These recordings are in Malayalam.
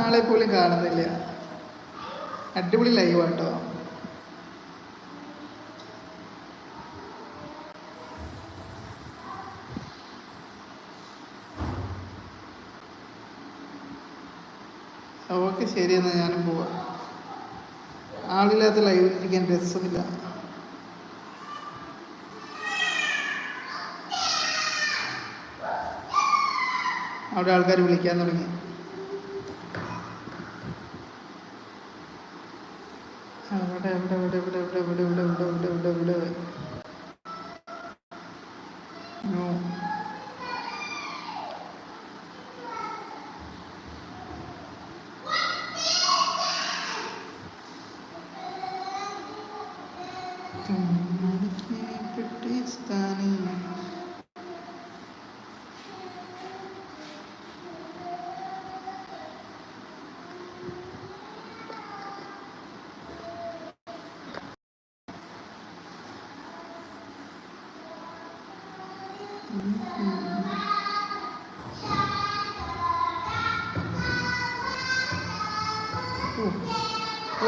ആളെ പോലും കാണുന്നില്ല. അടിപൊളി ലൈവ് കേട്ടോ. ഓക്കെ, ശരിയെന്നാ ഞാനും പോവാം. ആളില്ലാത്ത ലൈവിൽ ഇരിക്കാൻ രസമില്ല. അവിടെ ആൾക്കാർ വിളിക്കാൻ തുടങ്ങി. അവിടെ ഇവിടെ ഇവിടെ ഇവിടെ ഇവിടെ ഇവിടെ ഇവിടെ ഇവിടെ ഇവിടെ ഇവിടെ ഇവിടെ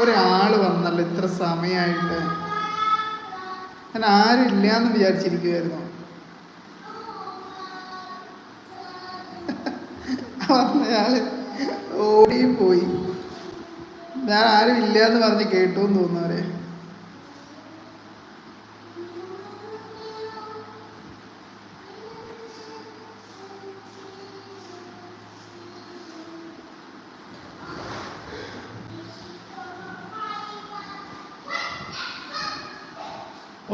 ഒരാൾ വന്നല്ലോ ഇത്ര സമയമായിട്ട്. ഞാൻ ആരും ഇല്ലാന്ന് വിചാരിച്ചിരിക്കുമായിരുന്നു. വന്നയാള് ഓടിയും പോയി. ഞാൻ ആരും ഇല്ലാന്ന് പറഞ്ഞ് കേട്ടു എന്ന് തോന്നുന്നവരെ.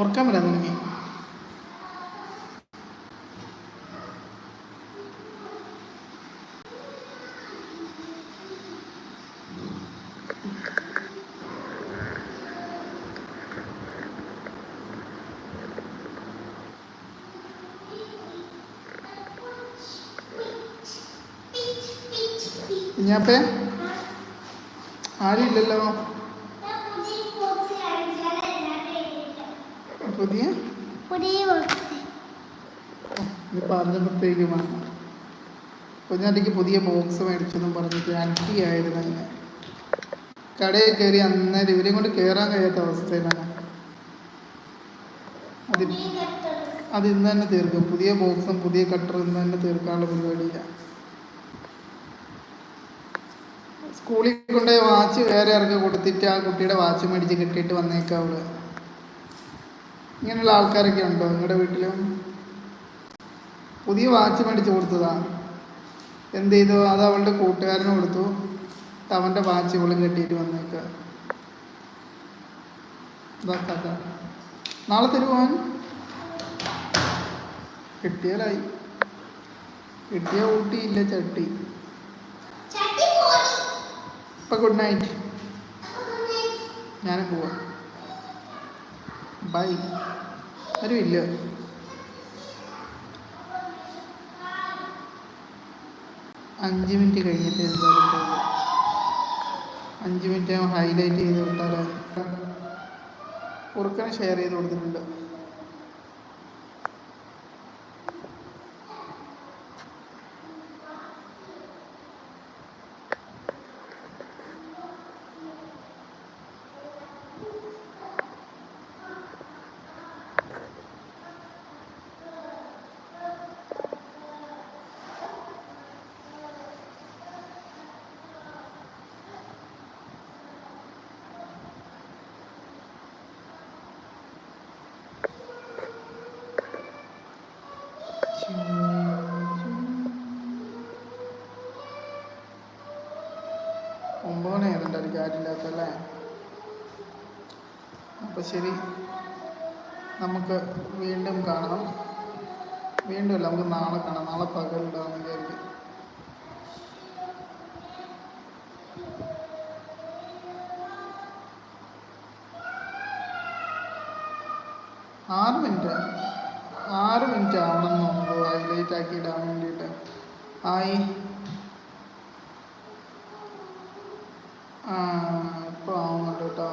ഓർക്കാൻ വരാൻ തുടങ്ങി. കുഞ്ഞാപ്പേ ആരും ഇല്ലല്ലോ. പുതിയ പറഞ്ഞപ്പോഴത്തേക്ക് വേണം. കുഞ്ഞാറ്റിക്ക് പുതിയ ബോക്സ് മേടിച്ചെന്നും പറഞ്ഞിട്ട് ആൻറ്റി ആയിരുന്നു. അതിന് കടയിൽ കയറി അന്നേരം ഇവരെയും കൊണ്ട് കയറാൻ കഴിയാത്ത അവസ്ഥയിലാണ്. അത് ഇന്ന് തന്നെ തീർക്കും. പുതിയ ബോക്സും പുതിയ കട്ടറും ഇന്ന് തന്നെ തീർക്കാനുള്ള പരിപാടിയില്ല. സ്കൂളിൽ കൊണ്ടുപോയി വാച്ച് വേറെ ഇറക്കി കൊടുത്തിട്ട് ആ കുട്ടിയുടെ വാച്ച് മേടിച്ച് കിട്ടിയിട്ട് വന്നേക്കാം അവള്. ഇങ്ങനെയുള്ള ആൾക്കാരൊക്കെ ഉണ്ടോ നിങ്ങളുടെ വീട്ടിലും? പുതിയ വാച്ച് മേടിച്ച് കൊടുത്തതാ. എന്ത് ചെയ്തു? അത് അവളുടെ കൂട്ടുകാരന് കൊടുത്തു. അവൻ്റെ വാച്ച് ഇവളും കെട്ടിയിട്ട് വന്നേക്കുക. ഇതാക്കാക്ക നാളെ തരുവാൻ കിട്ടിയാലായി. കിട്ടിയ ഊട്ടിയില്ല ചട്ടി. ഇപ്പം ഗുഡ് നൈറ്റ്. ഞാനും പോവാം. ബൈ. ആരും ഇല്ല. അഞ്ച് മിനിറ്റ് കഴിഞ്ഞിട്ട് എന്തായാലും പോകും. 5 മിനിറ്റ് ഹൈലൈറ്റ് ചെയ്ത് വിട്ടാലോ. കുറുക്കനെ ഷെയർ ചെയ്ത് കൊടുത്തിട്ടുണ്ട്. ഒമ്പതിനെ ഏതുണ്ട് ഒരു കാര്യമില്ലാത്തല്ലേ. അപ്പോൾ ശരി, നമുക്ക് വീണ്ടും കാണാം. വീണ്ടും അല്ല, നമുക്ക് നാളെ കാണാം. നാളെ പകലിടാന്ന് വിചാരിക്കും. 6 മിനിറ്റ് ആവണം നമുക്ക് ഹൈലൈറ്റ് ആക്കി ഇടാൻ വേണ്ടിയിട്ട്. ആയി ഇപ്പോൾ ആവുന്നുണ്ട് കേട്ടോ.